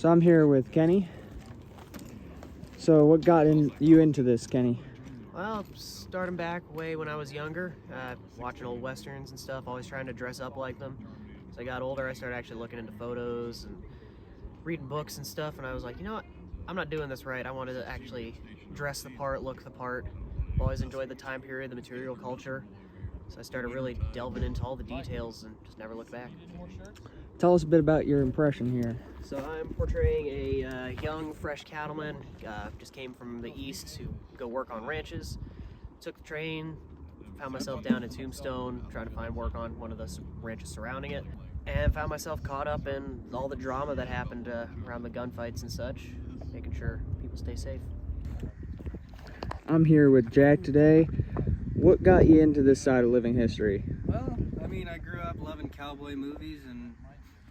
So I'm here with Kenny. So what got you into this, Kenny? Well, starting back way when I was younger, watching old westerns and stuff, always trying to dress up like them. As I got older, I started actually looking into photos and reading books and stuff, and I was like, you know what, I'm not doing this right. I wanted to actually dress the part, look the part. I've always enjoyed the time period, the material culture, so I started really delving into all the details and just never looked back. Tell us a bit about your impression here. So I'm portraying a young, fresh cattleman, just came from the east to go work on ranches. Took the train, found myself down in Tombstone, trying to find work on one of the ranches surrounding it, and found myself caught up in all the drama that happened around the gunfights and such, making sure people stay safe. I'm here with Jack today. What got you into this side of living history? Well, I mean, I grew up loving cowboy movies and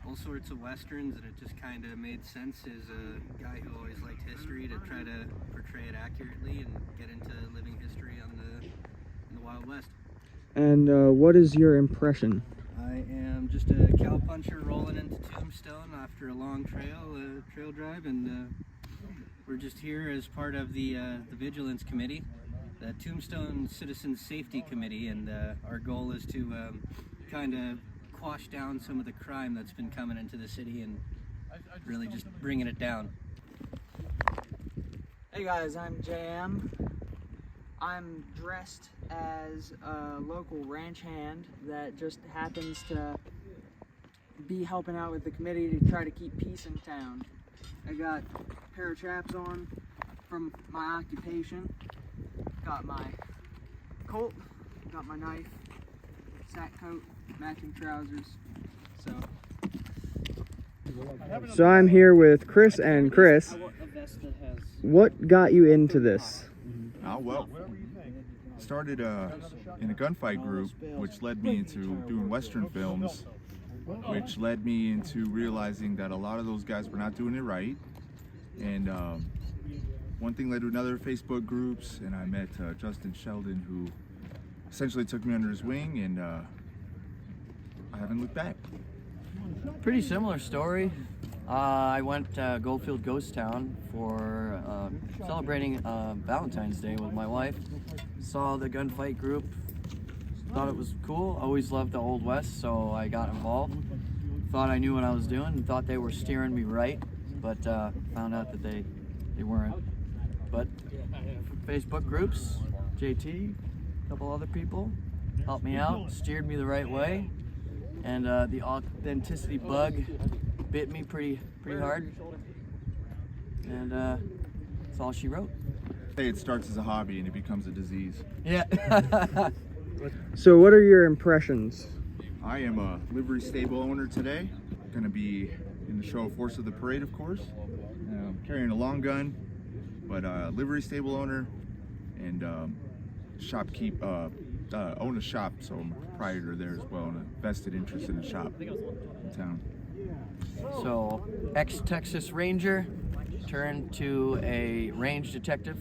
all sorts of westerns, and it just kind of made sense as a guy who always liked history to try to portray it accurately and get into living history in the Wild West. And what is your impression? I am just a cowpuncher rolling into Tombstone after a long trail drive, and we're just here as part of the Vigilance Committee, the Tombstone Citizen Safety Committee, and our goal is to kind of quash down some of the crime that's been coming into the city and really just bringing it down. Hey guys, I'm JM. I'm dressed as a local ranch hand that just happens to be helping out with the committee to try to keep peace in town. I got a pair of chaps on from my occupation, got my Colt, got my knife, sack coat, matching trousers. So I'm here with Chris and Chris. What got you into this? Well, started in a gunfight group, which led me into doing Western films, which led me into realizing that a lot of those guys were not doing it right. And one thing led to another, Facebook groups, and I met Justin Sheldon, who essentially took me under his wing, and I haven't looked back. Pretty similar story. I went to Goldfield Ghost Town for celebrating Valentine's Day with my wife. Saw the gunfight group, thought it was cool. Always loved the Old West, so I got involved. Thought I knew what I was doing and thought they were steering me right, but found out that they weren't. But Facebook groups, JT, a couple other people helped me out, steered me the right way, and the authenticity bug bit me pretty hard, and that's all she wrote. It starts as a hobby and it becomes a disease. Yeah. So what are your impressions? I am a livery stable owner today. Going to be in the show of Force of the Parade, of course. Carrying a long gun, but livery stable owner and shopkeep. Own a shop, so I'm a proprietor there as well, and a vested interest in the shop in town. So, ex-Texas Ranger turned to a range detective,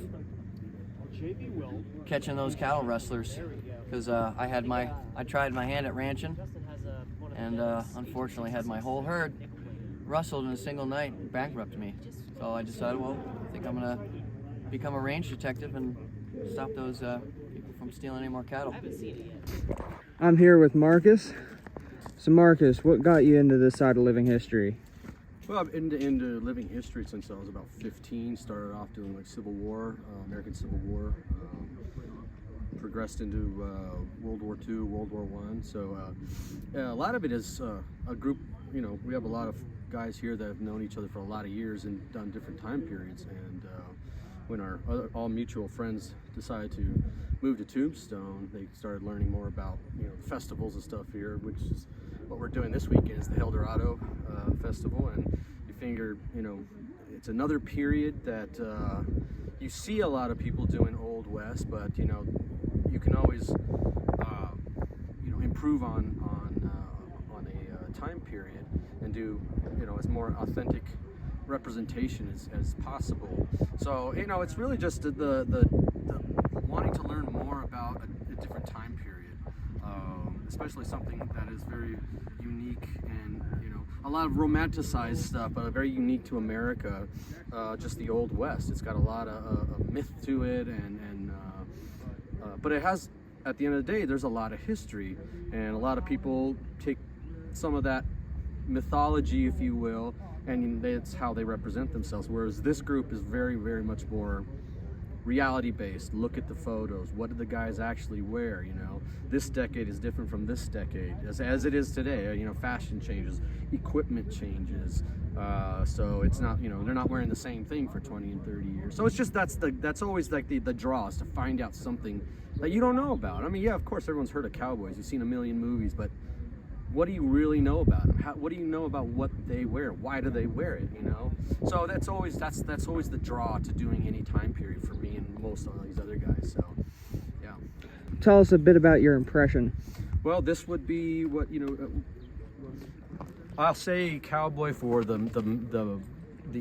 catching those cattle rustlers, because I tried my hand at ranching, and unfortunately had my whole herd rustled in a single night and bankrupted me. So I decided, well, I think I'm gonna become a range detective and stop those people from stealing any more cattle. I'm here with Marcus. So Marcus, what got you into this side of living history? Well, I'm into living history since I was about 15. Started off doing like Civil War, American Civil War. Progressed into World War II, World War I. So a lot of it is a group. You know, we have a lot of guys here that have known each other for a lot of years and done different time periods. And when our all mutual friends decided to move to Tombstone, they started learning more about festivals and stuff here, which is what we're doing this weekend is the Helldorado festival. And you figure, it's another period that you see a lot of people doing Old West, but you can always improve on a time period and do as more authentic representation as possible. So it's really just the wanting to learn more about a different time period, especially something that is very unique and, you know, a lot of romanticized stuff, but very unique to America, just the Old West. It's got a lot of myth to it, but it has, at the end of the day, there's a lot of history, and a lot of people take some of that mythology, if you will, and that's how they represent themselves, whereas this group is very, very much more reality based. Look at the photos. What did the guys actually wear? You know, this decade is different from this decade as it is today. You know, fashion changes, equipment changes, so it's not, you know, they're not wearing the same thing for 20 and 30 years. So it's just that's always like the draw, is to find out something that you don't know about. I mean, yeah, of course everyone's heard of cowboys, you've seen a million movies, but what do you really know about them? What do you know about what they wear? Why do they wear it? You know, so that's always the draw to doing any time period for me and most of these other guys. So, yeah. Tell us a bit about your impression. Well, this would be what, you know. I'll say cowboy for the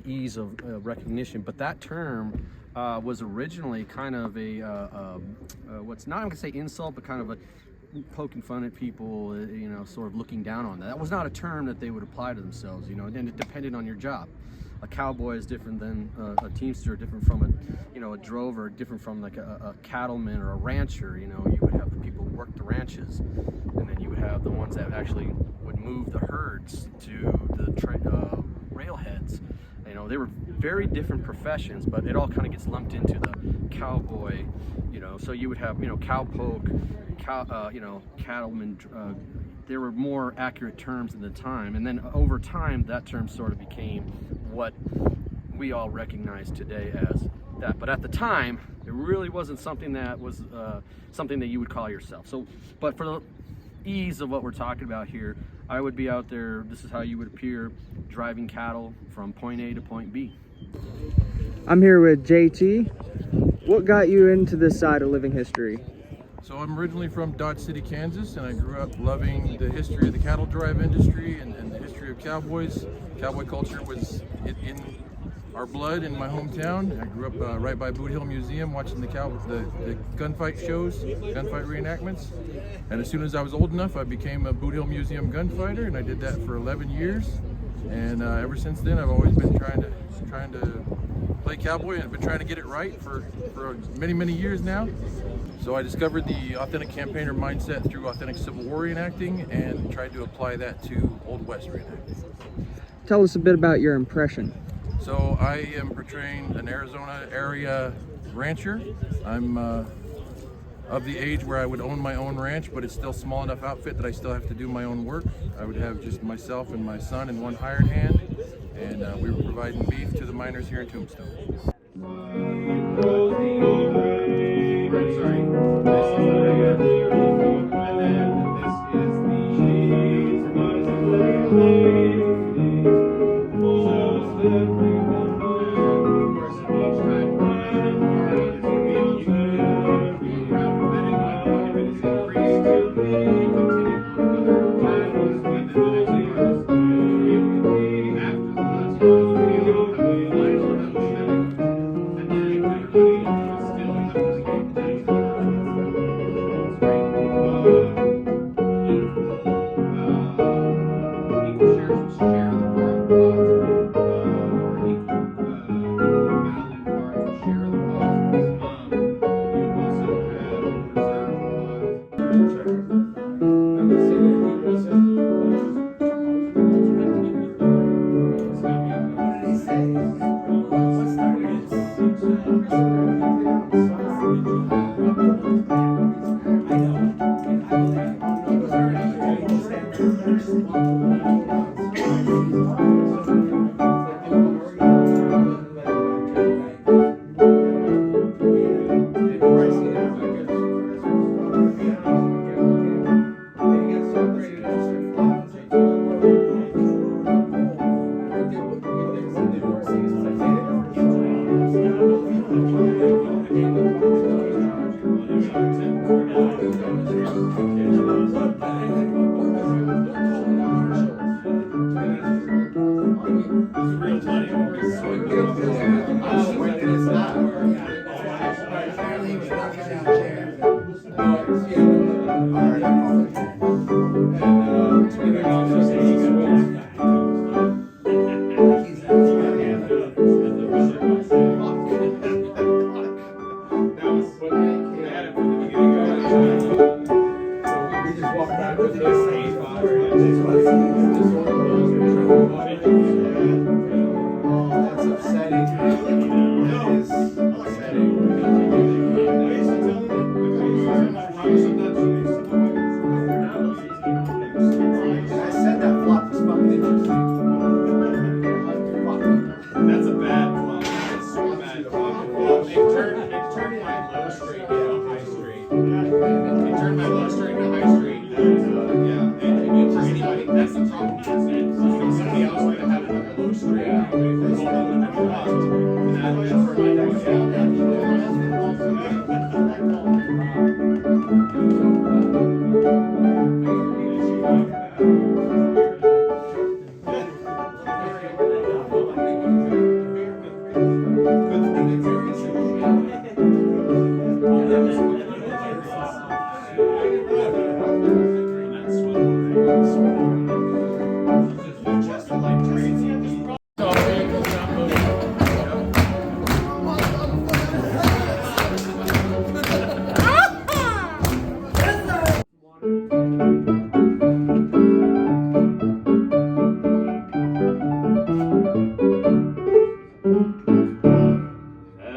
ease of recognition, but that term was originally kind of what's not, I'm gonna say insult, but kind of a poking fun at people, you know, sort of looking down on that. That was not a term that they would apply to themselves, you know, and it depended on your job. A cowboy is different than a teamster, different from a drover, different from like a cattleman or a rancher. You know, you would have the people who work the ranches, and then you would have the ones that actually would move the herds to the railheads. You know, they were very different professions, but it all kind of gets lumped into the cowboy. You know, so you would have, you know, cowpoke, you know, cattleman. There were more accurate terms at the time, and then over time that term sort of became what we all recognize today as that. But at the time, it really wasn't something that was something that you would call yourself. So, but for the ease of what we're talking about here, I would be out there, this is how you would appear, driving cattle from point A to point B. I'm here with JT. What got you into this side of living history? So I'm originally from Dodge City, Kansas, and I grew up loving the history of the cattle drive industry and the history of cowboys. Cowboy culture was in our blood in my hometown. I grew up right by Boot Hill Museum watching the gunfight shows, gunfight reenactments. And as soon as I was old enough, I became a Boot Hill Museum gunfighter, and I did that for 11 years. And ever since then, I've always been trying to play cowboy, and I've been trying to get it right for many, many years now. So I discovered the authentic campaigner mindset through authentic Civil War reenacting and tried to apply that to Old West reenacting. Tell us a bit about your impression. So I am portraying an Arizona area rancher. I'm of the age where I would own my own ranch, but it's still small enough outfit that I still have to do my own work. I would have just myself and my son and one hired hand, and we were providing beef to the miners here in Tombstone.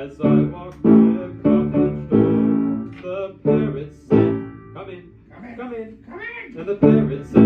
As I walked by a cottage door, the parrot said, "Come in, come in, come in," and the parrot said,